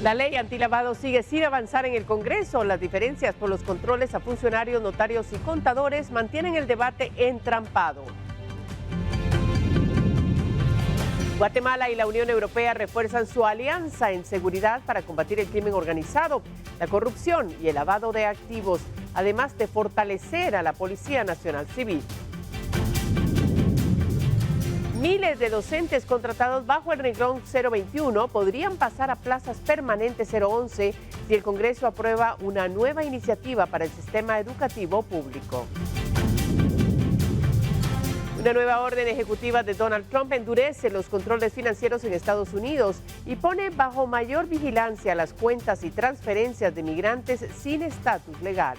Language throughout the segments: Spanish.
La ley antilavado sigue sin avanzar en el Congreso. Las diferencias por los controles a funcionarios, notarios y contadores mantienen el debate entrampado. Guatemala y la Unión Europea refuerzan su alianza en seguridad para combatir el crimen organizado, la corrupción y el lavado de activos, además de fortalecer a la Policía Nacional Civil. Miles de docentes contratados bajo el renglón 021 podrían pasar a plazas permanentes 011 si el Congreso aprueba una nueva iniciativa para el sistema educativo público. Una nueva orden ejecutiva de Donald Trump endurece los controles financieros en Estados Unidos y pone bajo mayor vigilancia las cuentas y transferencias de migrantes sin estatus legal.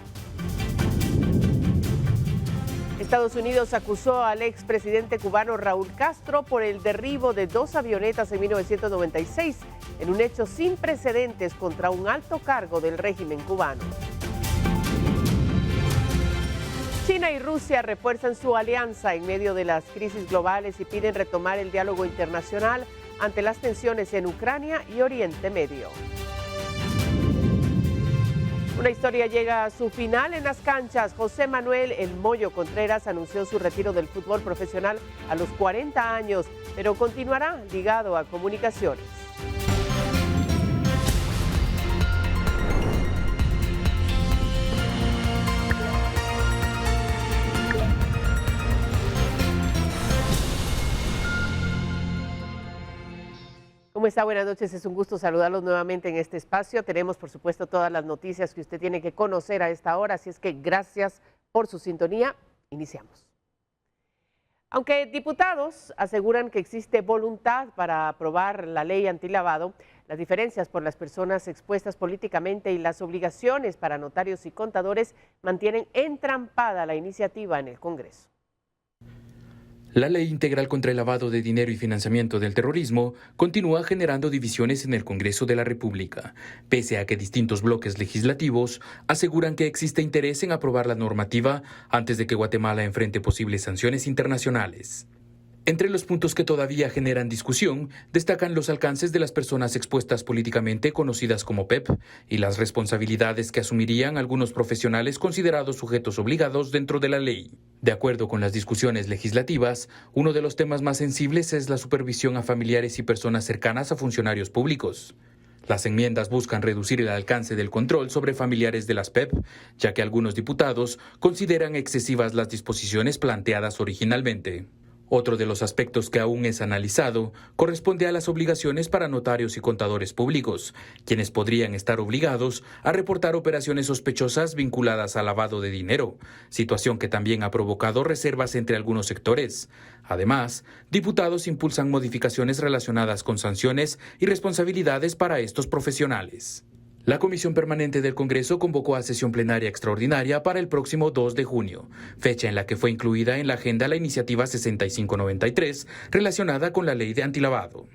Estados Unidos acusó al expresidente cubano Raúl Castro por el derribo de 2 avionetas en 1996, en un hecho sin precedentes contra un alto cargo del régimen cubano. China y Rusia refuerzan su alianza en medio de las crisis globales y piden retomar el diálogo internacional ante las tensiones en Ucrania y Oriente Medio. Una historia llega a su final en las canchas. José Manuel El Moyo Contreras anunció su retiro del fútbol profesional a los 40 años, pero continuará ligado a comunicaciones. ¿Cómo está? Buenas noches, es un gusto saludarlos nuevamente en este espacio. Tenemos, por supuesto, todas las noticias que usted tiene que conocer a esta hora, así es que gracias por su sintonía. Iniciamos. Aunque diputados aseguran que existe voluntad para aprobar la ley antilavado, las diferencias por las personas expuestas políticamente y las obligaciones para notarios y contadores mantienen entrampada la iniciativa en el Congreso. La Ley Integral contra el Lavado de Dinero y Financiamiento del Terrorismo continúa generando divisiones en el Congreso de la República, pese a que distintos bloques legislativos aseguran que existe interés en aprobar la normativa antes de que Guatemala enfrente posibles sanciones internacionales. Entre los puntos que todavía generan discusión, destacan los alcances de las personas expuestas políticamente, conocidas como PEP, y las responsabilidades que asumirían algunos profesionales considerados sujetos obligados dentro de la ley. De acuerdo con las discusiones legislativas, uno de los temas más sensibles es la supervisión a familiares y personas cercanas a funcionarios públicos. Las enmiendas buscan reducir el alcance del control sobre familiares de las PEP, ya que algunos diputados consideran excesivas las disposiciones planteadas originalmente. Otro de los aspectos que aún es analizado corresponde a las obligaciones para notarios y contadores públicos, quienes podrían estar obligados a reportar operaciones sospechosas vinculadas al lavado de dinero, situación que también ha provocado reservas entre algunos sectores. Además, diputados impulsan modificaciones relacionadas con sanciones y responsabilidades para estos profesionales. La Comisión Permanente del Congreso convocó a sesión plenaria extraordinaria para el próximo 2 de junio, fecha en la que fue incluida en la agenda la iniciativa 6593 relacionada con la ley de antilavado.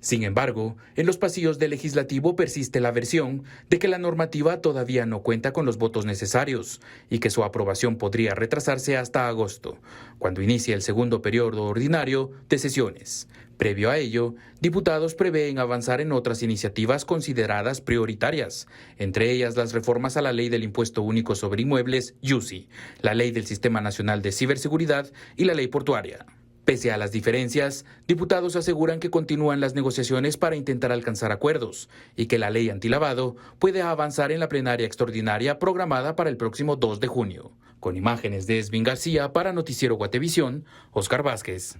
Sin embargo, en los pasillos del Legislativo persiste la versión de que la normativa todavía no cuenta con los votos necesarios y que su aprobación podría retrasarse hasta agosto, cuando inicie el segundo periodo ordinario de sesiones. Previo a ello, diputados prevén avanzar en otras iniciativas consideradas prioritarias, entre ellas las reformas a la Ley del Impuesto Único sobre Inmuebles, YUSI, la Ley del Sistema Nacional de Ciberseguridad y la Ley Portuaria. Pese a las diferencias, diputados aseguran que continúan las negociaciones para intentar alcanzar acuerdos y que la ley antilavado puede avanzar en la plenaria extraordinaria programada para el próximo 2 de junio. Con imágenes de Esvin García para Noticiero Guatevisión, Oscar Vázquez.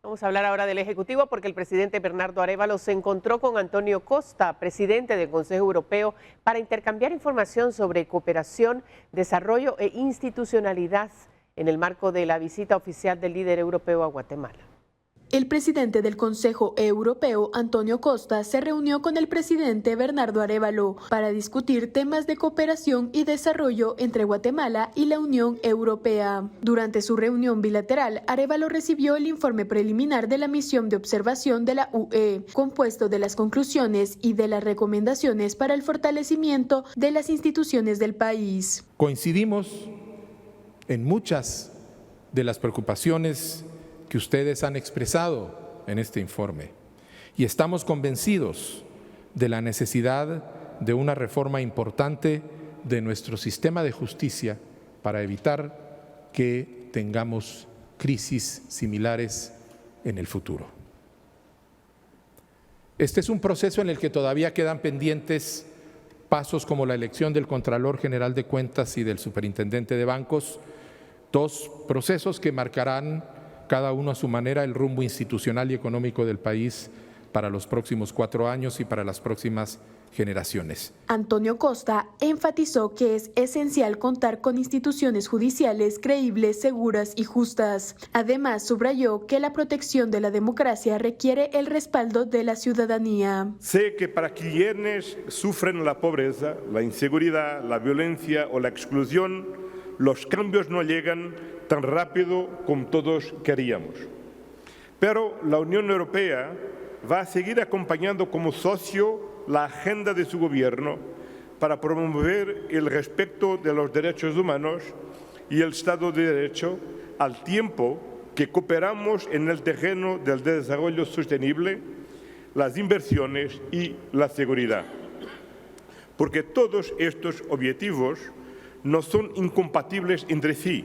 Vamos a hablar ahora del Ejecutivo porque el presidente Bernardo Arévalo se encontró con Antonio Costa, presidente del Consejo Europeo, para intercambiar información sobre cooperación, desarrollo e institucionalidad en el marco de la visita oficial del líder europeo a Guatemala. El presidente del Consejo Europeo, Antonio Costa, se reunió con el presidente Bernardo Arévalo para discutir temas de cooperación y desarrollo entre Guatemala y la Unión Europea. Durante su reunión bilateral, Arévalo recibió el informe preliminar de la misión de observación de la UE, compuesto de las conclusiones y de las recomendaciones para el fortalecimiento de las instituciones del país. Coincidimos en muchas de las preocupaciones que ustedes han expresado en este informe y estamos convencidos de la necesidad de una reforma importante de nuestro sistema de justicia para evitar que tengamos crisis similares en el futuro. Este es un proceso en el que todavía quedan pendientes pasos como la elección del Contralor General de Cuentas y del Superintendente de Bancos, dos procesos que marcarán cada uno a su manera el rumbo institucional y económico del país para los próximos 4 años y para las próximas generaciones. Antonio Costa enfatizó que es esencial contar con instituciones judiciales creíbles, seguras y justas. Además, subrayó que la protección de la democracia requiere el respaldo de la ciudadanía. Sé que para quienes sufren la pobreza, la inseguridad, la violencia o la exclusión, los cambios no llegan tan rápido como todos queríamos. Pero la Unión Europea va a seguir acompañando como socio la agenda de su gobierno para promover el respeto de los derechos humanos y el Estado de Derecho, al tiempo que cooperamos en el terreno del desarrollo sostenible, las inversiones y la seguridad. Porque todos estos objetivos no son incompatibles entre sí,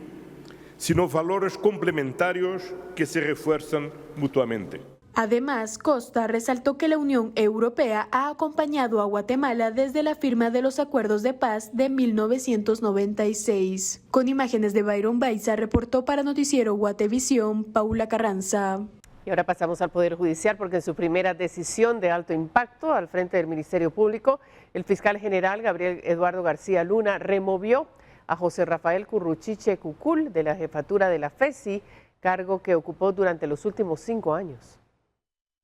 sino valores complementarios que se refuerzan mutuamente. Además, Costa resaltó que la Unión Europea ha acompañado a Guatemala desde la firma de los acuerdos de paz de 1996. Con imágenes de Byron Baiza, reportó para Noticiero Guatevisión, Paula Carranza. Y ahora pasamos al Poder Judicial porque en su primera decisión de alto impacto al frente del Ministerio Público, el fiscal general Gabriel Eduardo García Luna removió a José Rafael Curruchiche Cucul de la jefatura de la FESI, cargo que ocupó durante los últimos 5 años.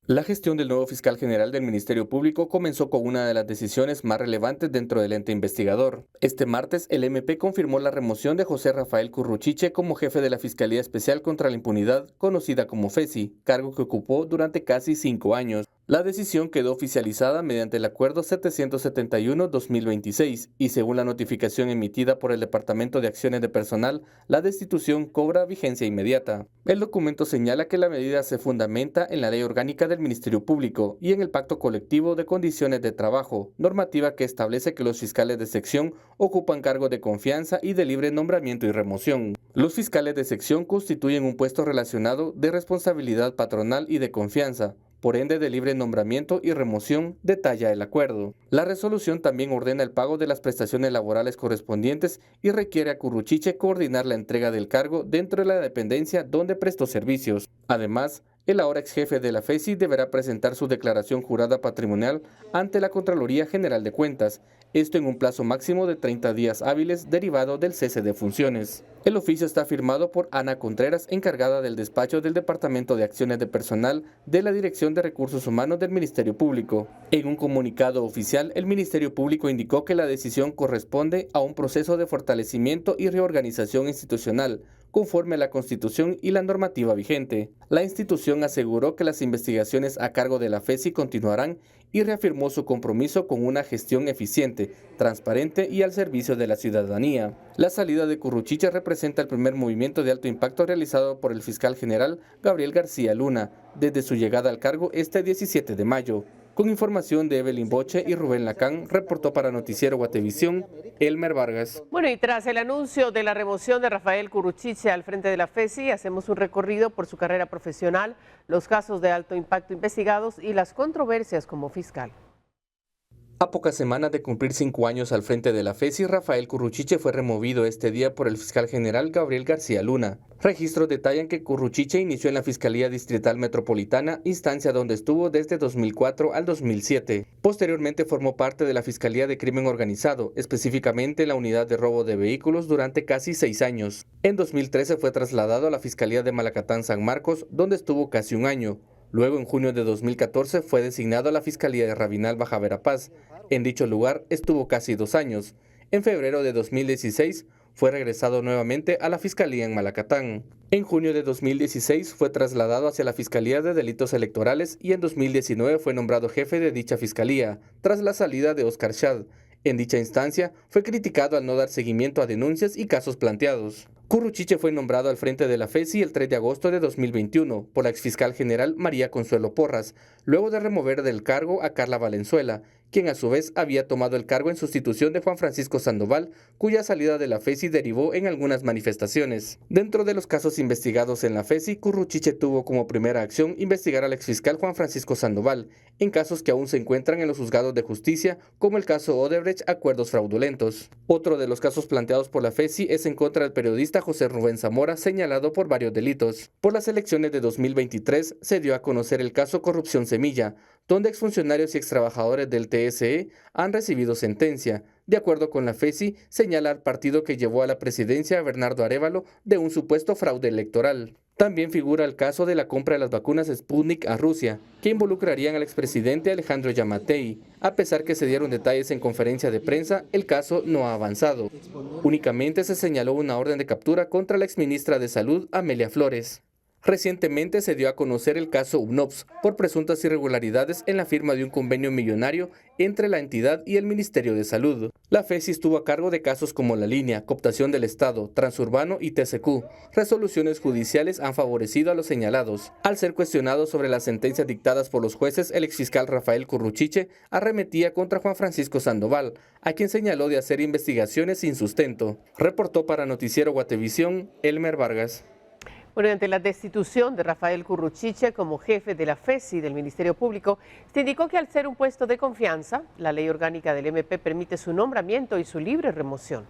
La gestión del nuevo fiscal general del Ministerio Público comenzó con una de las decisiones más relevantes dentro del ente investigador. Este martes, el MP confirmó la remoción de José Rafael Curruchiche como jefe de la Fiscalía Especial contra la Impunidad, conocida como FESI, cargo que ocupó durante casi 5 años. La decisión quedó oficializada mediante el Acuerdo 771-2026 y según la notificación emitida por el Departamento de Acciones de Personal, la destitución cobra vigencia inmediata. El documento señala que la medida se fundamenta en la Ley Orgánica del Ministerio Público y en el Pacto Colectivo de Condiciones de Trabajo, normativa que establece que los fiscales de sección ocupan cargos de confianza y de libre nombramiento y remoción. Los fiscales de sección constituyen un puesto relacionado de responsabilidad patronal y de confianza, por ende de libre nombramiento y remoción, detalla el acuerdo. La resolución también ordena el pago de las prestaciones laborales correspondientes y requiere a Curruchiche coordinar la entrega del cargo dentro de la dependencia donde prestó servicios. Además, el ahora ex jefe de la FESI deberá presentar su declaración jurada patrimonial ante la Contraloría General de Cuentas, esto en un plazo máximo de 30 días hábiles derivado del cese de funciones. El oficio está firmado por Ana Contreras, encargada del despacho del Departamento de Acciones de Personal de la Dirección de Recursos Humanos del Ministerio Público. En un comunicado oficial, el Ministerio Público indicó que la decisión corresponde a un proceso de fortalecimiento y reorganización institucional, conforme a la Constitución y la normativa vigente. La institución aseguró que las investigaciones a cargo de la FESI continuarán y reafirmó su compromiso con una gestión eficiente, transparente y al servicio de la ciudadanía. La salida de Curruchiche representa el primer movimiento de alto impacto realizado por el fiscal general Gabriel García Luna desde su llegada al cargo este 17 de mayo. Con información de Evelyn Boche y Rubén Lacán, reportó para Noticiero Guatevisión, Elmer Vargas. Bueno, y tras el anuncio de la remoción de Rafael Curruchiche al frente de la FESI, hacemos un recorrido por su carrera profesional, los casos de alto impacto investigados y las controversias como fiscal. A pocas semanas de cumplir 5 años al frente de la FESI, Rafael Curruchiche fue removido este día por el fiscal general Gabriel García Luna. Registros detallan que Curruchiche inició en la Fiscalía Distrital Metropolitana, instancia donde estuvo desde 2004 al 2007. Posteriormente formó parte de la Fiscalía de Crimen Organizado, específicamente en la Unidad de Robo de Vehículos durante casi 6 años. En 2013 fue trasladado a la Fiscalía de Malacatán San Marcos, donde estuvo casi 1 año. Luego, en junio de 2014, fue designado a la Fiscalía de Rabinal Baja Verapaz. En dicho lugar estuvo casi 2 años. En febrero de 2016 fue regresado nuevamente a la Fiscalía en Malacatán. En junio de 2016 fue trasladado hacia la Fiscalía de Delitos Electorales y en 2019 fue nombrado jefe de dicha fiscalía, tras la salida de Oscar Schad. En dicha instancia fue criticado al no dar seguimiento a denuncias y casos planteados. Curruchiche fue nombrado al frente de la FESI el 3 de agosto de 2021 por la exfiscal general María Consuelo Porras, luego de remover del cargo a Carla Valenzuela, quien a su vez había tomado el cargo en sustitución de Juan Francisco Sandoval, cuya salida de la FESI derivó en algunas manifestaciones. Dentro de los casos investigados en la FESI, Curruchiche tuvo como primera acción investigar al exfiscal Juan Francisco Sandoval, en casos que aún se encuentran en los juzgados de justicia, como el caso Odebrecht, acuerdos fraudulentos. Otro de los casos planteados por la FESI es en contra del periodista José Rubén Zamora, señalado por varios delitos. Por las elecciones de 2023 se dio a conocer el caso Corrupción Semilla, donde exfuncionarios y extrabajadores del TSE han recibido sentencia. De acuerdo con la FESI, señala al partido que llevó a la presidencia a Bernardo Arévalo de un supuesto fraude electoral. También figura el caso de la compra de las vacunas Sputnik a Rusia, que involucrarían al expresidente Alejandro Yamatei. A pesar que se dieron detalles en conferencia de prensa, el caso no ha avanzado. Únicamente se señaló una orden de captura contra la exministra de Salud, Amelia Flores. Recientemente se dio a conocer el caso UNOPS por presuntas irregularidades en la firma de un convenio millonario entre la entidad y el Ministerio de Salud. La FESI estuvo a cargo de casos como La Línea, cooptación del Estado, Transurbano y TCQ. Resoluciones judiciales han favorecido a los señalados. Al ser cuestionado sobre las sentencias dictadas por los jueces, el exfiscal Rafael Curruchiche arremetía contra Juan Francisco Sandoval, a quien señaló de hacer investigaciones sin sustento. Reportó para Noticiero Guatevisión, Elmer Vargas. Bueno, ante la destitución de Rafael Curruchiche como jefe de la FESI del Ministerio Público, se indicó que al ser un puesto de confianza, la ley orgánica del MP permite su nombramiento y su libre remoción.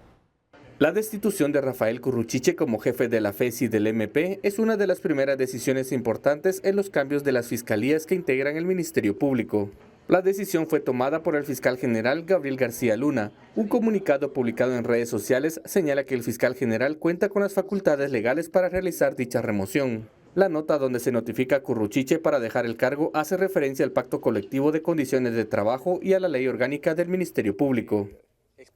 La destitución de Rafael Curruchiche como jefe de la FESI del MP es una de las primeras decisiones importantes en los cambios de las fiscalías que integran el Ministerio Público. La decisión fue tomada por el fiscal general Gabriel García Luna. Un comunicado publicado en redes sociales señala que el fiscal general cuenta con las facultades legales para realizar dicha remoción. La nota donde se notifica a Curruchiche para dejar el cargo hace referencia al Pacto Colectivo de Condiciones de Trabajo y a la Ley Orgánica del Ministerio Público.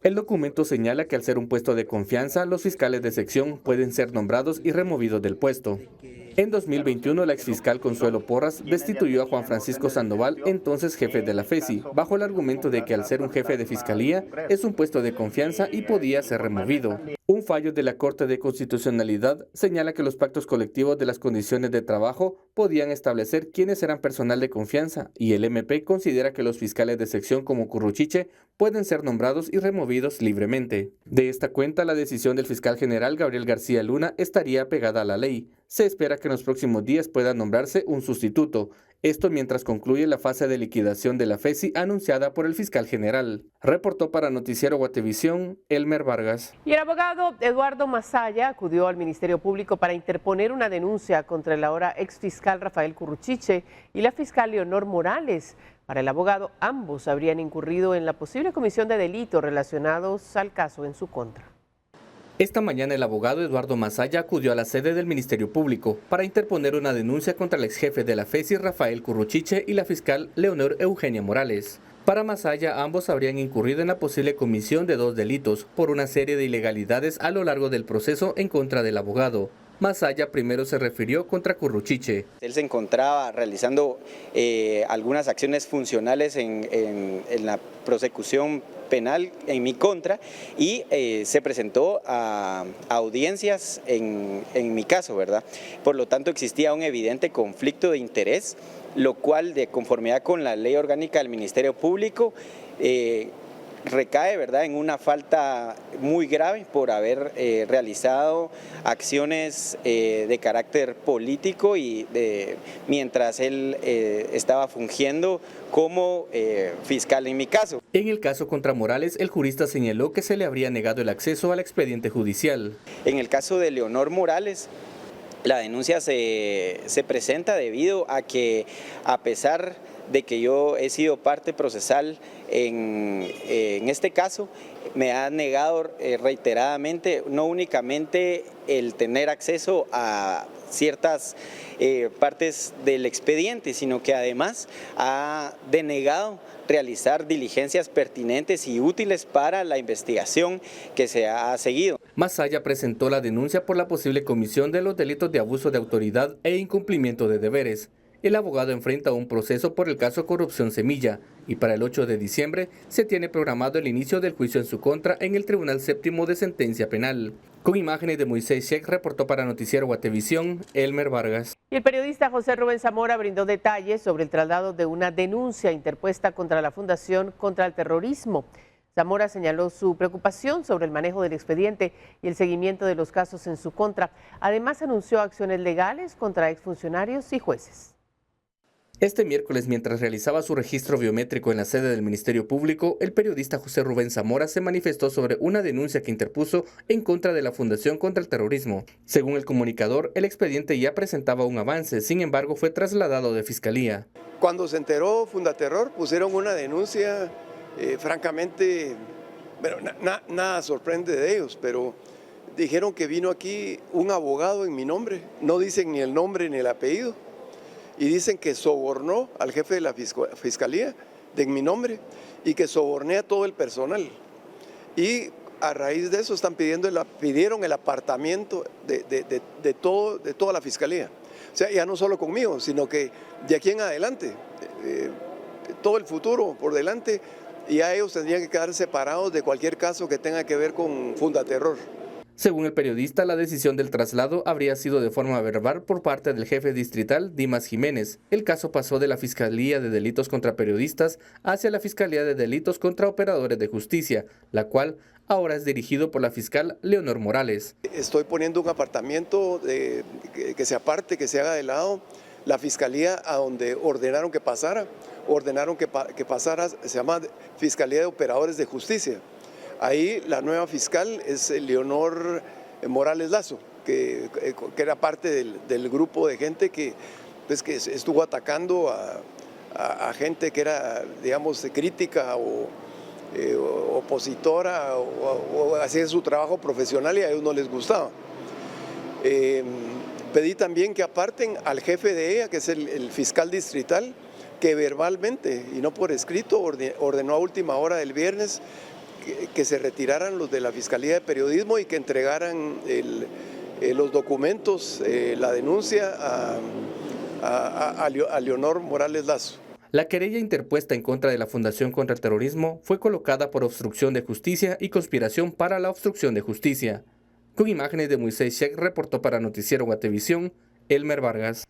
El documento señala que al ser un puesto de confianza, los fiscales de sección pueden ser nombrados y removidos del puesto. En 2021, la exfiscal Consuelo Porras destituyó a Juan Francisco Sandoval, entonces jefe de la FESI, bajo el argumento de que al ser un jefe de fiscalía es un puesto de confianza y podía ser removido. Un fallo de la Corte de Constitucionalidad señala que los pactos colectivos de las condiciones de trabajo podían establecer quiénes eran personal de confianza y el MP considera que los fiscales de sección como Curruchiche pueden ser nombrados y removidos libremente. De esta cuenta, la decisión del fiscal general Gabriel García Luna estaría pegada a la ley. Se espera que en los próximos días pueda nombrarse un sustituto. Esto mientras concluye la fase de liquidación de la FESI anunciada por el fiscal general. Reportó para Noticiero Guatevisión, Elmer Vargas. Y el abogado Eduardo Masaya acudió al Ministerio Público para interponer una denuncia contra el ahora exfiscal Rafael Curruchiche y la fiscal Leonor Morales. Para el abogado, ambos habrían incurrido en la posible comisión de delitos relacionados al caso en su contra. Esta mañana el abogado Eduardo Masaya acudió a la sede del Ministerio Público para interponer una denuncia contra el exjefe de la FESI Rafael Curruchiche y la fiscal Leonor Eugenia Morales. Para Masaya, ambos habrían incurrido en la posible comisión de 2 delitos por una serie de ilegalidades a lo largo del proceso en contra del abogado. Masaya primero se refirió contra Curruchiche. Él se encontraba realizando algunas acciones funcionales en la prosecución penal en mi contra y se presentó a audiencias en mi caso, ¿verdad? Por lo tanto existía un evidente conflicto de interés, lo cual de conformidad con la ley orgánica del Ministerio Público recae, ¿verdad?, en una falta muy grave por haber realizado acciones de carácter político y mientras él estaba fungiendo como fiscal en mi caso. En el caso contra Morales, el jurista señaló que se le habría negado el acceso al expediente judicial. En el caso de Leonor Morales, la denuncia se presenta debido a que, a pesar de que yo he sido parte procesal en este caso, me ha negado reiteradamente no únicamente el tener acceso a ciertas partes del expediente, sino que además ha denegado realizar diligencias pertinentes y útiles para la investigación que se ha seguido. Masaya presentó la denuncia por la posible comisión de los delitos de abuso de autoridad e incumplimiento de deberes. el abogado enfrenta un proceso por el caso Corrupción Semilla y para el 8 de diciembre se tiene programado el inicio del juicio en su contra en el Tribunal Séptimo de Sentencia Penal. Con imágenes de Moisés Sheikh, reportó para Noticiero Guatevisión, Elmer Vargas. Y el periodista José Rubén Zamora brindó detalles sobre el traslado de una denuncia interpuesta contra la Fundación contra el Terrorismo. Zamora señaló su preocupación sobre el manejo del expediente y el seguimiento de los casos en su contra. Además, anunció acciones legales contra exfuncionarios y jueces. Este miércoles, mientras realizaba su registro biométrico en la sede del Ministerio Público, el periodista José Rubén Zamora se manifestó sobre una denuncia que interpuso en contra de la Fundación contra el Terrorismo. Según el comunicador, el expediente ya presentaba un avance, sin embargo, fue trasladado de Fiscalía. Cuando se enteró Fundaterror, pusieron una denuncia, francamente, bueno, nada sorprende de ellos, pero dijeron que vino aquí un abogado en mi nombre, no dicen ni el nombre ni el apellido. Y dicen que sobornó al jefe de la Fiscalía en mi nombre y que soborné a todo el personal. Y a raíz de eso pidieron el apartamiento de toda la Fiscalía. O sea, ya no solo conmigo, sino que de aquí en adelante, todo el futuro por delante, ya ellos tendrían que quedar separados de cualquier caso que tenga que ver con Fundaterror. Según el periodista, la decisión del traslado habría sido de forma verbal por parte del jefe distrital Dimas Jiménez. El caso pasó de la Fiscalía de Delitos contra Periodistas hacia la Fiscalía de Delitos contra Operadores de Justicia, la cual ahora es dirigido por la fiscal Leonor Morales. Estoy poniendo un apartamiento que se aparte, que se haga de lado la Fiscalía a donde ordenaron que pasara, se llama Fiscalía de Operadores de Justicia. Ahí la nueva fiscal es Leonor Morales Lazo, que era parte del grupo de gente que estuvo atacando a gente que era, digamos, crítica o opositora o hacía su trabajo profesional y a ellos no les gustaba. Pedí también que aparten al jefe de ella, que es el fiscal distrital, que verbalmente y no por escrito ordenó a última hora del viernes que se retiraran los de la Fiscalía de Periodismo y que entregaran los documentos, la denuncia a Leonor Morales Lazo. La querella interpuesta en contra de la Fundación contra el Terrorismo fue colocada por obstrucción de justicia y conspiración para la obstrucción de justicia. Con imágenes de Moisés Sheikh, reportó para Noticiero Guatevisión, Elmer Vargas.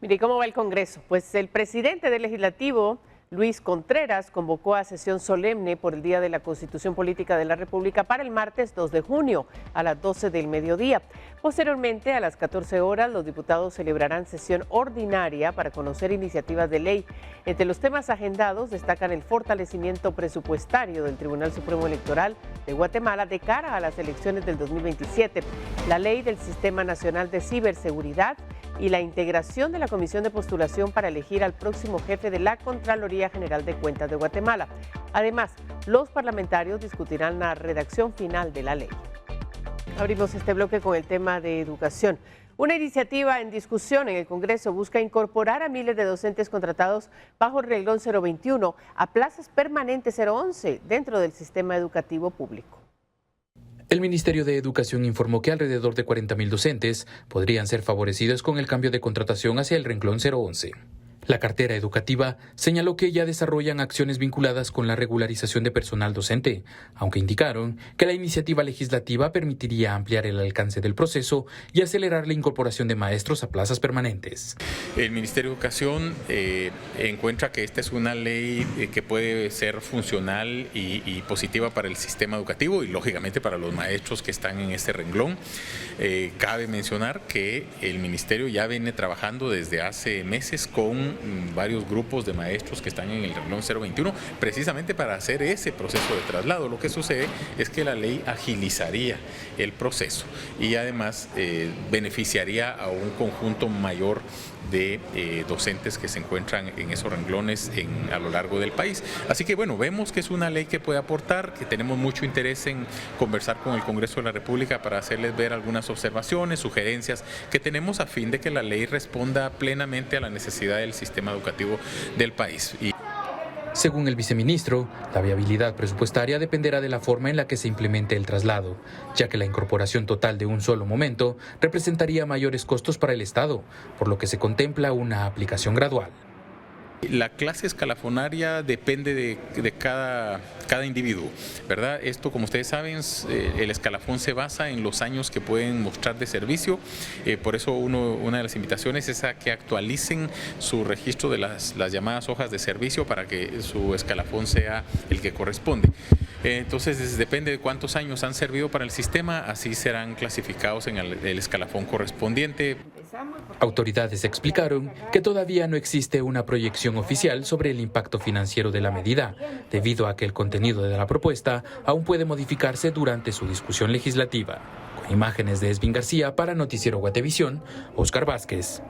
Mire, ¿cómo va el Congreso? Pues el presidente del Legislativo, Luis Contreras, convocó a sesión solemne por el Día de la Constitución Política de la República para el martes 2 de junio a las 12 del mediodía. Posteriormente, a las 14 horas, los diputados celebrarán sesión ordinaria para conocer iniciativas de ley. Entre los temas agendados destacan el fortalecimiento presupuestario del Tribunal Supremo Electoral de Guatemala de cara a las elecciones del 2027, la ley del Sistema Nacional de Ciberseguridad y la integración de la Comisión de Postulación para elegir al próximo jefe de la Contraloría General de Cuentas de Guatemala. Además, los parlamentarios discutirán la redacción final de la ley. Abrimos este bloque con el tema de educación. Una iniciativa en discusión en el Congreso busca incorporar a miles de docentes contratados bajo el renglón 021 a plazas permanentes 011 dentro del sistema educativo público. El Ministerio de Educación informó que alrededor de 40.000 docentes podrían ser favorecidos con el cambio de contratación hacia el renglón 011. La cartera educativa señaló que ya desarrollan acciones vinculadas con la regularización de personal docente, aunque indicaron que la iniciativa legislativa permitiría ampliar el alcance del proceso y acelerar la incorporación de maestros a plazas permanentes. El Ministerio de Educación encuentra que esta es una ley que puede ser funcional y positiva para el sistema educativo y lógicamente para los maestros que están en este renglón. Cabe mencionar que el Ministerio ya viene trabajando desde hace meses con varios grupos de maestros que están en el renglón 021 precisamente para hacer ese proceso de traslado. Lo que sucede es que la ley agilizaría el proceso y además beneficiaría a un conjunto mayor de docentes que se encuentran en esos renglones a lo largo del país. Así que bueno, vemos que es una ley que puede aportar, que tenemos mucho interés en conversar con el Congreso de la República para hacerles ver algunas observaciones, sugerencias que tenemos a fin de que la ley responda plenamente a la necesidad del sistema educativo del país. Según el viceministro, la viabilidad presupuestaria dependerá de la forma en la que se implemente el traslado, ya que la incorporación total de un solo momento representaría mayores costos para el Estado, por lo que se contempla una aplicación gradual. La clase escalafonaria depende de cada individuo, ¿verdad? Esto, como ustedes saben, el escalafón se basa en los años que pueden mostrar de servicio. Por eso una de las invitaciones es a que actualicen su registro de las llamadas hojas de servicio para que su escalafón sea el que corresponde. Entonces, depende de cuántos años han servido para el sistema, así serán clasificados en el escalafón correspondiente. Autoridades explicaron que todavía no existe una proyección oficial sobre el impacto financiero de la medida, debido a que el contenido de la propuesta aún puede modificarse durante su discusión legislativa. Con imágenes de Esvin García para Noticiero Guatevisión, Óscar Vázquez.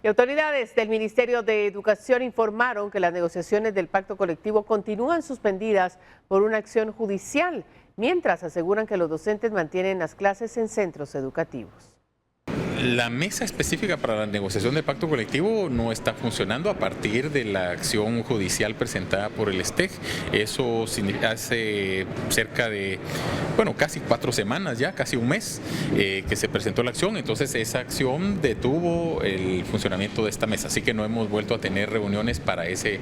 Y autoridades del Ministerio de Educación informaron que las negociaciones del pacto colectivo continúan suspendidas por una acción judicial, mientras aseguran que los docentes mantienen las clases en centros educativos. La mesa específica para la negociación del pacto colectivo no está funcionando a partir de la acción judicial presentada por el STEG. Eso hace cerca de, casi 4 semanas ya, casi un mes que se presentó la acción. Entonces esa acción detuvo el funcionamiento de esta mesa. Así que no hemos vuelto a tener reuniones para ese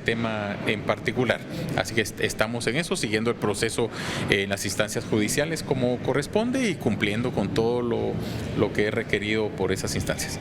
tema en particular. Así que estamos en eso, siguiendo el proceso en las instancias judiciales como corresponde y cumpliendo con todo lo que es requerido por esas instancias.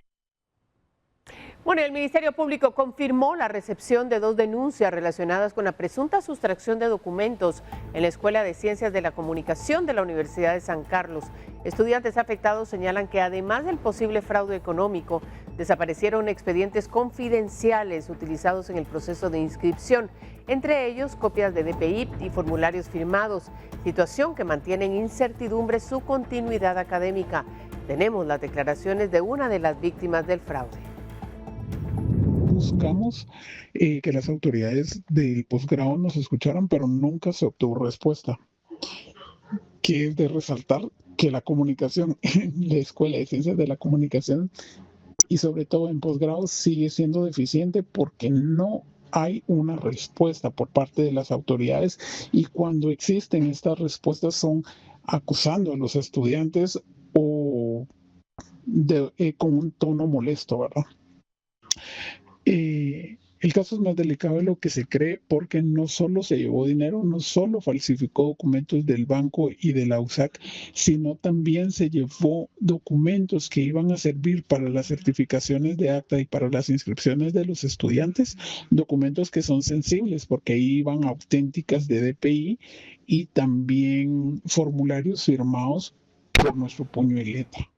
Bueno, el Ministerio Público confirmó la recepción de 2 denuncias relacionadas con la presunta sustracción de documentos en la Escuela de Ciencias de la Comunicación de la Universidad de San Carlos. Estudiantes afectados señalan que además del posible fraude económico, desaparecieron expedientes confidenciales utilizados en el proceso de inscripción, entre ellos copias de DPI y formularios firmados, situación que mantiene en incertidumbre su continuidad académica. Tenemos las declaraciones de una de las víctimas del fraude. Buscamos que las autoridades del posgrado nos escucharan, pero nunca se obtuvo respuesta. Que es de resaltar que la comunicación en la Escuela de Ciencias de la Comunicación y sobre todo en posgrado sigue siendo deficiente porque no hay una respuesta por parte de las autoridades, y cuando existen estas respuestas son acusando a los estudiantes o con un tono molesto, ¿verdad? El caso es más delicado de lo que se cree porque no solo se llevó dinero, no solo falsificó documentos del banco y de la USAC, sino también se llevó documentos que iban a servir para las certificaciones de acta y para las inscripciones de los estudiantes, documentos que son sensibles porque ahí iban auténticas de DPI y también formularios firmados por nuestro puño y letra.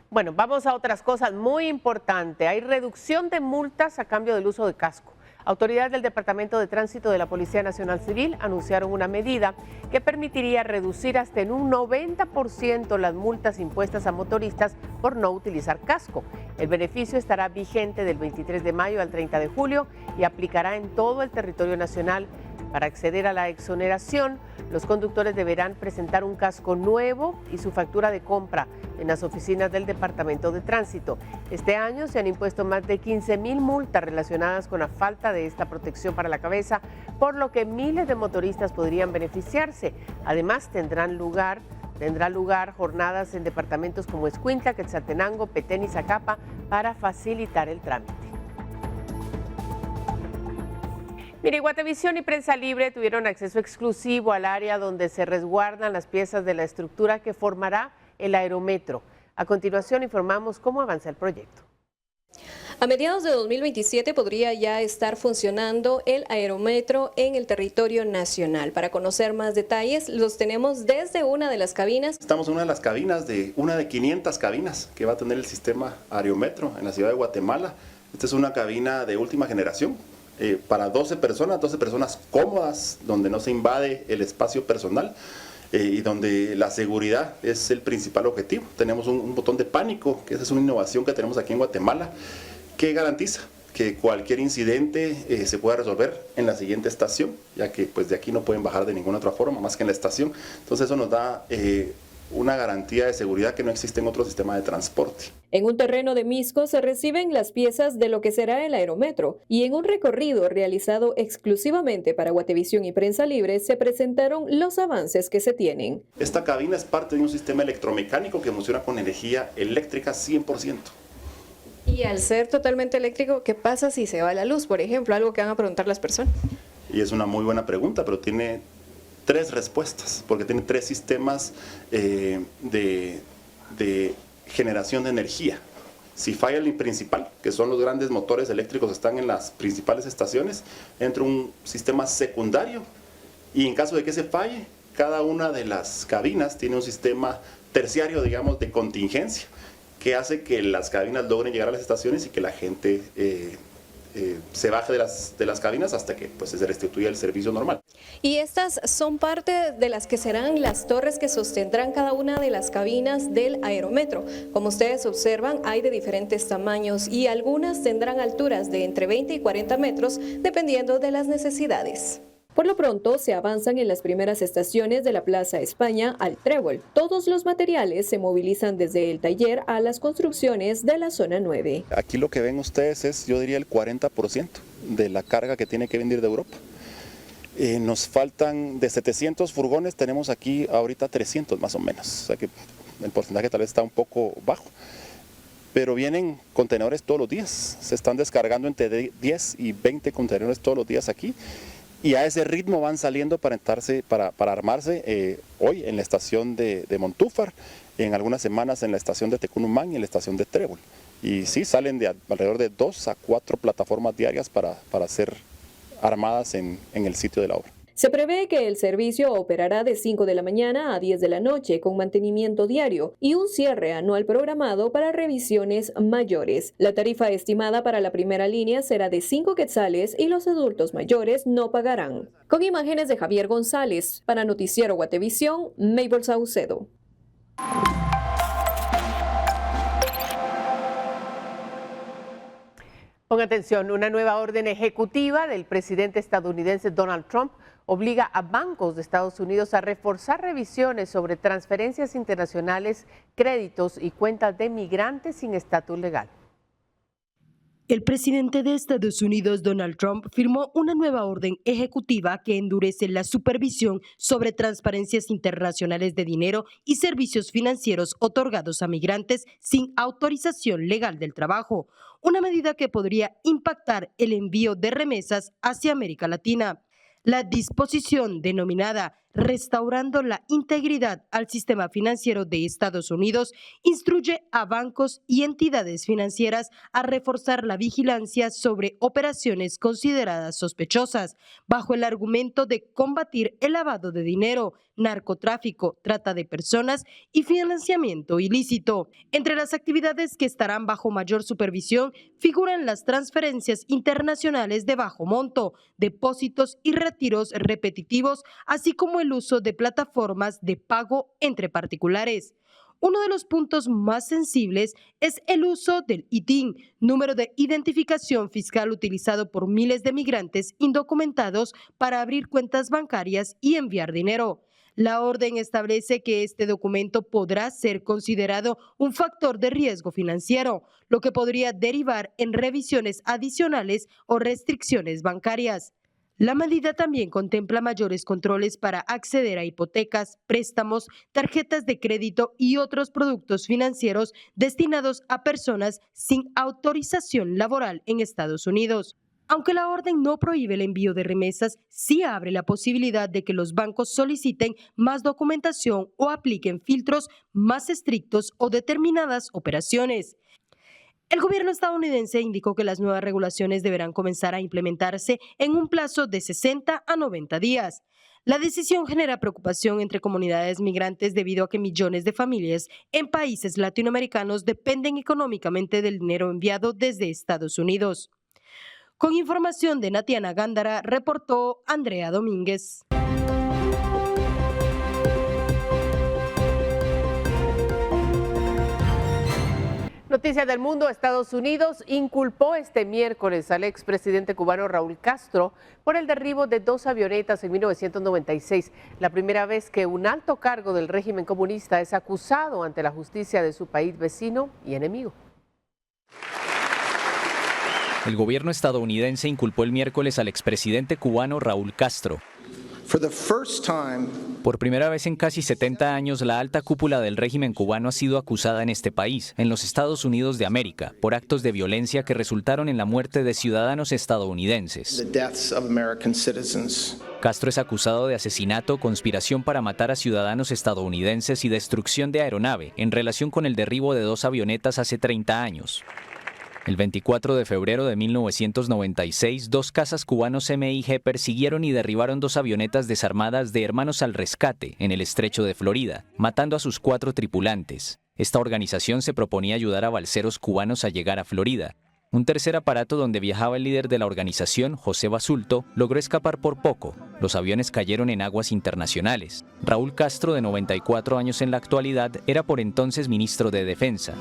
Bueno, vamos a otras cosas muy importantes. Hay reducción de multas a cambio del uso de casco. Autoridades del Departamento de Tránsito de la Policía Nacional Civil anunciaron una medida que permitiría reducir hasta en un 90% las multas impuestas a motoristas por no utilizar casco. El beneficio estará vigente del 23 de mayo al 30 de julio y aplicará en todo el territorio nacional. Para acceder a la exoneración, los conductores deberán presentar un casco nuevo y su factura de compra en las oficinas del Departamento de Tránsito. Este año se han impuesto más de 15,000 multas relacionadas con la falta de esta protección para la cabeza, por lo que miles de motoristas podrían beneficiarse. Además, tendrá lugar jornadas en departamentos como Escuintla, Quetzaltenango, Petén y Zacapa para facilitar el trámite. Mire, Guatevisión y Prensa Libre tuvieron acceso exclusivo al área donde se resguardan las piezas de la estructura que formará el aerometro. A continuación informamos cómo avanza el proyecto. A mediados de 2027 podría ya estar funcionando el aerometro en el territorio nacional. Para conocer más detalles, los tenemos desde una de las cabinas. Estamos en una de las cabinas, una de 500 cabinas que va a tener el sistema aerometro en la ciudad de Guatemala. Esta es una cabina de última generación. Para 12 personas cómodas, donde no se invade el espacio personal y donde la seguridad es el principal objetivo. Tenemos un botón de pánico, que esa es una innovación que tenemos aquí en Guatemala, que garantiza que cualquier incidente se pueda resolver en la siguiente estación, ya que pues de aquí no pueden bajar de ninguna otra forma más que en la estación. Entonces eso nos da una garantía de seguridad que no existe en otro sistema de transporte. En un terreno de Misco se reciben las piezas de lo que será el aerometro y en un recorrido realizado exclusivamente para Guatevisión y Prensa Libre se presentaron los avances que se tienen. Esta cabina es parte de un sistema electromecánico que funciona con energía eléctrica 100%. Y al ser totalmente eléctrico, ¿qué pasa si se va la luz, por ejemplo? Algo que van a preguntar las personas. Y es una muy buena pregunta, pero tiene 3 respuestas, porque tiene 3 sistemas de generación de energía. Si falla el principal, que son los grandes motores eléctricos que están en las principales estaciones, entra un sistema secundario y en caso de que se falle, cada una de las cabinas tiene un sistema terciario, digamos, de contingencia, que hace que las cabinas logren llegar a las estaciones y que la gente se baje de las cabinas hasta que pues, se restituya el servicio normal. Y estas son parte de las que serán las torres que sostendrán cada una de las cabinas del aerometro. Como ustedes observan, hay de diferentes tamaños y algunas tendrán alturas de entre 20 y 40 metros, dependiendo de las necesidades. Por lo pronto, se avanzan en las primeras estaciones de la Plaza España al Trébol. Todos los materiales se movilizan desde el taller a las construcciones de la zona 9. Aquí lo que ven ustedes es, yo diría, el 40% de la carga que tiene que venir de Europa. Nos faltan de 700 furgones, tenemos aquí ahorita 300 más o menos. O sea que el porcentaje tal vez está un poco bajo. Pero vienen contenedores todos los días. Se están descargando entre 10 y 20 contenedores todos los días aquí. Y a ese ritmo van saliendo para armarse hoy en la estación de Montúfar, en algunas semanas en la estación de Tecunumán y en la estación de Trébol. Y sí, salen de alrededor de 2 a 4 plataformas diarias para ser armadas en el sitio de la obra. Se prevé que el servicio operará de 5 de la mañana a 10 de la noche con mantenimiento diario y un cierre anual programado para revisiones mayores. La tarifa estimada para la primera línea será de 5 quetzales y los adultos mayores no pagarán. Con imágenes de Javier González, para Noticiero Guatevisión, Mabel Saucedo. Ponga atención, una nueva orden ejecutiva del presidente estadounidense Donald Trump obliga a bancos de Estados Unidos a reforzar revisiones sobre transferencias internacionales, créditos y cuentas de migrantes sin estatus legal. El presidente de Estados Unidos, Donald Trump, firmó una nueva orden ejecutiva que endurece la supervisión sobre transferencias internacionales de dinero y servicios financieros otorgados a migrantes sin autorización legal del trabajo, una medida que podría impactar el envío de remesas hacia América Latina. La disposición denominada Restaurando la Integridad al Sistema Financiero de Estados Unidos instruye a bancos y entidades financieras a reforzar la vigilancia sobre operaciones consideradas sospechosas, bajo el argumento de combatir el lavado de dinero, narcotráfico, trata de personas y financiamiento ilícito. Entre las actividades que estarán bajo mayor supervisión figuran las transferencias internacionales de bajo monto, depósitos y retiros repetitivos, así como el uso de plataformas de pago entre particulares. Uno de los puntos más sensibles es el uso del ITIN, número de identificación fiscal utilizado por miles de migrantes indocumentados para abrir cuentas bancarias y enviar dinero. La orden establece que este documento podrá ser considerado un factor de riesgo financiero, lo que podría derivar en revisiones adicionales o restricciones bancarias. La medida también contempla mayores controles para acceder a hipotecas, préstamos, tarjetas de crédito y otros productos financieros destinados a personas sin autorización laboral en Estados Unidos. Aunque la orden no prohíbe el envío de remesas, sí abre la posibilidad de que los bancos soliciten más documentación o apliquen filtros más estrictos o determinadas operaciones. El gobierno estadounidense indicó que las nuevas regulaciones deberán comenzar a implementarse en un plazo de 60 a 90 días. La decisión genera preocupación entre comunidades migrantes debido a que millones de familias en países latinoamericanos dependen económicamente del dinero enviado desde Estados Unidos. Con información de Natiana Gándara, reportó Andrea Domínguez. Noticias del mundo. Estados Unidos inculpó este miércoles al expresidente cubano Raúl Castro por el derribo de 2 avionetas en 1996, la primera vez que un alto cargo del régimen comunista es acusado ante la justicia de su país vecino y enemigo. El gobierno estadounidense inculpó el miércoles al expresidente cubano Raúl Castro. Por primera vez en casi 70 años, la alta cúpula del régimen cubano ha sido acusada en este país, en los Estados Unidos de América, por actos de violencia que resultaron en la muerte de ciudadanos estadounidenses. Castro es acusado de asesinato, conspiración para matar a ciudadanos estadounidenses y destrucción de aeronave en relación con el derribo de 2 avionetas hace 30 años. El 24 de febrero de 1996, 2 cazas cubanos MiG persiguieron y derribaron 2 avionetas desarmadas de Hermanos al Rescate en el estrecho de Florida, matando a sus 4 tripulantes. Esta organización se proponía ayudar a balseros cubanos a llegar a Florida. Un tercer aparato donde viajaba el líder de la organización, José Basulto, logró escapar por poco. Los aviones cayeron en aguas internacionales. Raúl Castro, de 94 años en la actualidad, era por entonces ministro de Defensa.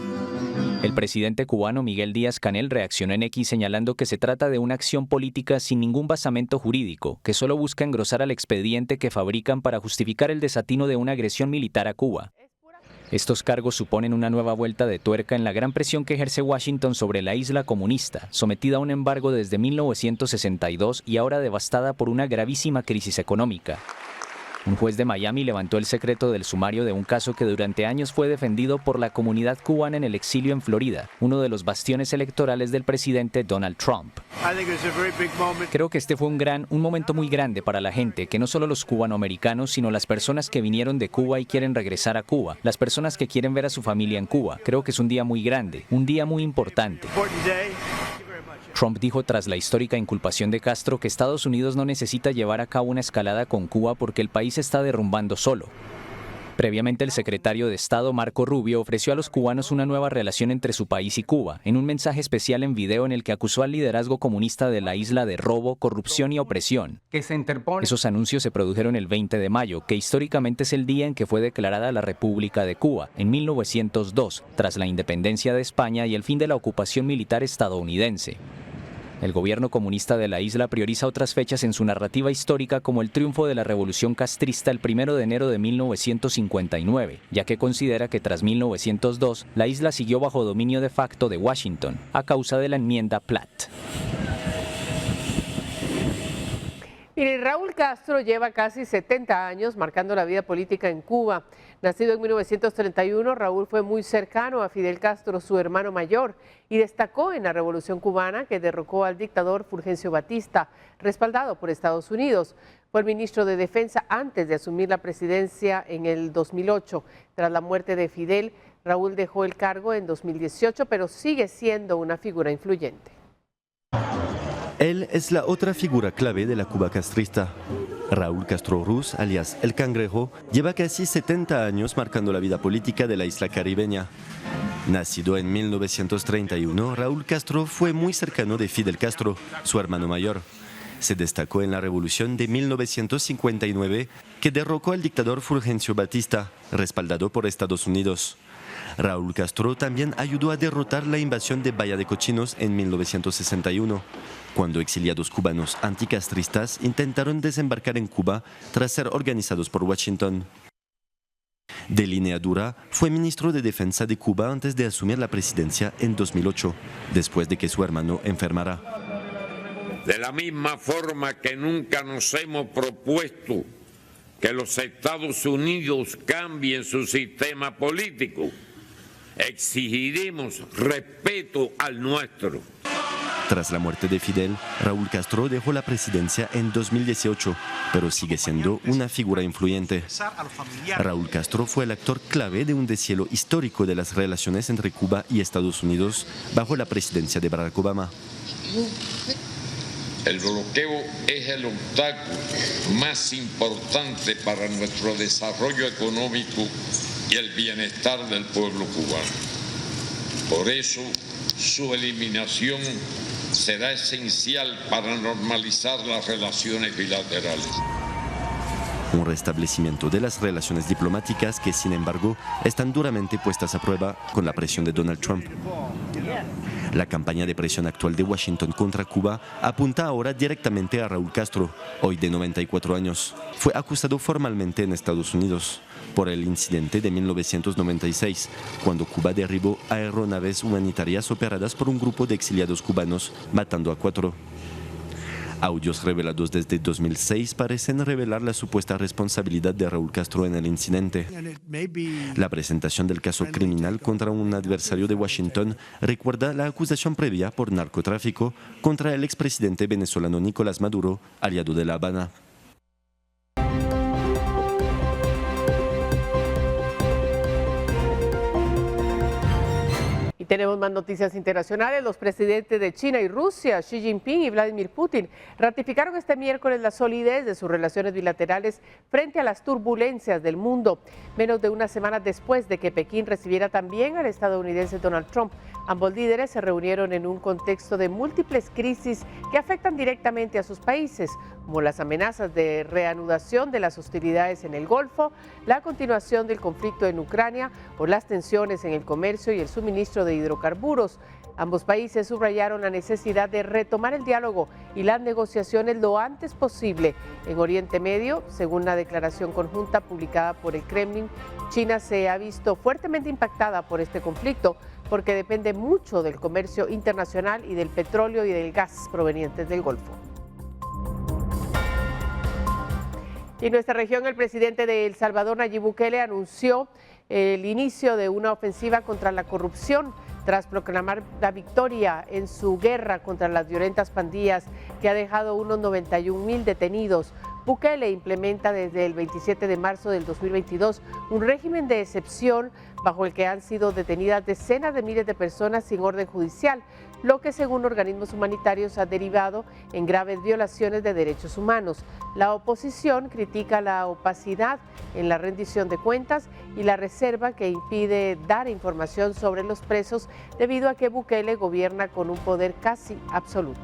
El presidente cubano Miguel Díaz-Canel reaccionó en X señalando que se trata de una acción política sin ningún basamento jurídico, que solo busca engrosar al expediente que fabrican para justificar el desatino de una agresión militar a Cuba. Estos cargos suponen una nueva vuelta de tuerca en la gran presión que ejerce Washington sobre la isla comunista, sometida a un embargo desde 1962 y ahora devastada por una gravísima crisis económica. Un juez de Miami levantó el secreto del sumario de un caso que durante años fue defendido por la comunidad cubana en el exilio en Florida, uno de los bastiones electorales del presidente Donald Trump. Creo que este fue un momento muy grande para la gente, que no solo los cubanoamericanos, sino las personas que vinieron de Cuba y quieren regresar a Cuba, las personas que quieren ver a su familia en Cuba. Creo que es un día muy grande, un día muy importante. Trump dijo tras la histórica inculpación de Castro que Estados Unidos no necesita llevar a cabo una escalada con Cuba porque el país se está derrumbando solo. Previamente, el secretario de Estado, Marco Rubio, ofreció a los cubanos una nueva relación entre su país y Cuba, en un mensaje especial en video en el que acusó al liderazgo comunista de la isla de robo, corrupción y opresión. Esos anuncios se produjeron el 20 de mayo, que históricamente es el día en que fue declarada la República de Cuba, en 1902, tras la independencia de España y el fin de la ocupación militar estadounidense. El gobierno comunista de la isla prioriza otras fechas en su narrativa histórica, como el triunfo de la revolución castrista el 1 de enero de 1959, ya que considera que tras 1902 la isla siguió bajo dominio de facto de Washington, a causa de la enmienda Platt. Mire, Raúl Castro lleva casi 70 años marcando la vida política en Cuba. Nacido en 1931, Raúl fue muy cercano a Fidel Castro, su hermano mayor, y destacó en la Revolución Cubana que derrocó al dictador Fulgencio Batista, respaldado por Estados Unidos. Fue el ministro de Defensa antes de asumir la presidencia en el 2008. Tras la muerte de Fidel, Raúl dejó el cargo en 2018, pero sigue siendo una figura influyente. Él es la otra figura clave de la Cuba castrista. Raúl Castro Ruz, alias El Cangrejo, lleva casi 70 años marcando la vida política de la isla caribeña. Nacido en 1931, Raúl Castro fue muy cercano de Fidel Castro, su hermano mayor. Se destacó en la revolución de 1959, que derrocó al dictador Fulgencio Batista, respaldado por Estados Unidos. Raúl Castro también ayudó a derrotar la invasión de Bahía de Cochinos en 1961, cuando exiliados cubanos anticastristas intentaron desembarcar en Cuba tras ser organizados por Washington. De línea dura, fue ministro de Defensa de Cuba antes de asumir la presidencia en 2008, después de que su hermano enfermara. De la misma forma que nunca nos hemos propuesto que los Estados Unidos cambien su sistema político, exigiremos respeto al nuestro. Tras la muerte de Fidel, Raúl Castro dejó la presidencia en 2018, pero sigue siendo una figura influyente. Raúl Castro fue el actor clave de un deshielo histórico de las relaciones entre Cuba y Estados Unidos bajo la presidencia de Barack Obama. El bloqueo es el obstáculo más importante para nuestro desarrollo económico y el bienestar del pueblo cubano. Por eso, su eliminación será esencial para normalizar las relaciones bilaterales. Un restablecimiento de las relaciones diplomáticas que, sin embargo, están duramente puestas a prueba con la presión de Donald Trump. La campaña de presión actual de Washington contra Cuba apunta ahora directamente a Raúl Castro, hoy de 94 años. Fue acusado formalmente en Estados Unidos por el incidente de 1996, cuando Cuba derribó aeronaves humanitarias operadas por un grupo de exiliados cubanos, matando a 4. Audios revelados desde 2006 parecen revelar la supuesta responsabilidad de Raúl Castro en el incidente. La presentación del caso criminal contra un adversario de Washington recuerda la acusación previa por narcotráfico contra el expresidente venezolano Nicolás Maduro, aliado de La Habana. Tenemos más noticias internacionales. Los presidentes de China y Rusia, Xi Jinping y Vladimir Putin, ratificaron este miércoles la solidez de sus relaciones bilaterales frente a las turbulencias del mundo, menos de una semana después de que Pekín recibiera también al estadounidense Donald Trump. Ambos líderes se reunieron en un contexto de múltiples crisis que afectan directamente a sus países, como las amenazas de reanudación de las hostilidades en el Golfo, la continuación del conflicto en Ucrania o las tensiones en el comercio y el suministro de hidrocarburos. Ambos países subrayaron la necesidad de retomar el diálogo y las negociaciones lo antes posible. En Oriente Medio, según la declaración conjunta publicada por el Kremlin, China se ha visto fuertemente impactada por este conflicto porque depende mucho del comercio internacional y del petróleo y del gas provenientes del Golfo. Y en nuestra región, el presidente de El Salvador, Nayib Bukele, anunció el inicio de una ofensiva contra la corrupción tras proclamar la victoria en su guerra contra las violentas pandillas que ha dejado unos 91,000 detenidos. Bukele implementa desde el 27 de marzo del 2022 un régimen de excepción bajo el que han sido detenidas decenas de miles de personas sin orden judicial, lo que según organismos humanitarios ha derivado en graves violaciones de derechos humanos. La oposición critica la opacidad en la rendición de cuentas y la reserva que impide dar información sobre los presos debido a que Bukele gobierna con un poder casi absoluto.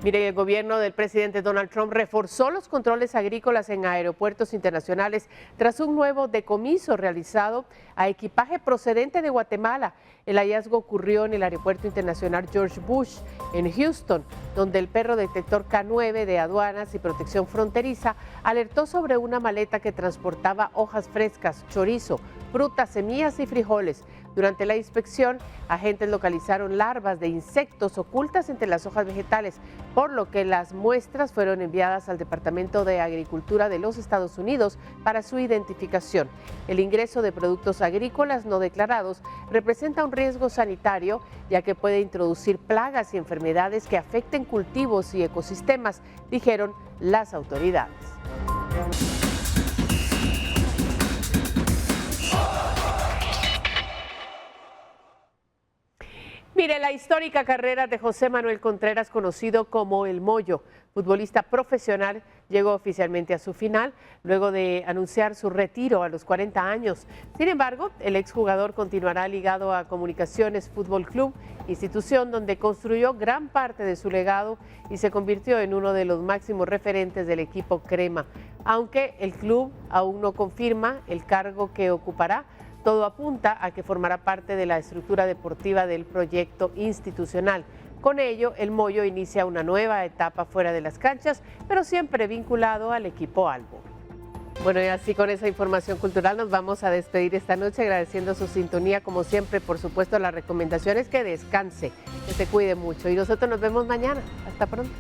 Miren, el gobierno del presidente Donald Trump reforzó los controles agrícolas en aeropuertos internacionales tras un nuevo decomiso realizado a equipaje procedente de Guatemala. El hallazgo ocurrió en el aeropuerto internacional George Bush en Houston, donde el perro detector K9 de aduanas y protección fronteriza alertó sobre una maleta que transportaba hojas frescas, chorizo, frutas, semillas y frijoles. Durante la inspección, agentes localizaron larvas de insectos ocultas entre las hojas vegetales, por lo que las muestras fueron enviadas al Departamento de Agricultura de los Estados Unidos para su identificación. El ingreso de productos agrícolas no declarados representa un riesgo sanitario, ya que puede introducir plagas y enfermedades que afecten cultivos y ecosistemas, dijeron las autoridades. Mire, la histórica carrera de José Manuel Contreras, conocido como El Moyo, futbolista profesional, llegó oficialmente a su final luego de anunciar su retiro a los 40 años. Sin embargo, el exjugador continuará ligado a Comunicaciones Fútbol Club, institución donde construyó gran parte de su legado y se convirtió en uno de los máximos referentes del equipo crema. Aunque el club aún no confirma el cargo que ocupará, todo apunta a que formará parte de la estructura deportiva del proyecto institucional. Con ello, el Moyo inicia una nueva etapa fuera de las canchas, pero siempre vinculado al equipo Albo. Bueno, y así con esa información cultural nos vamos a despedir esta noche, agradeciendo su sintonía, como siempre, por supuesto, las recomendaciones, que descanse, que se cuide mucho. Y nosotros nos vemos mañana. Hasta pronto.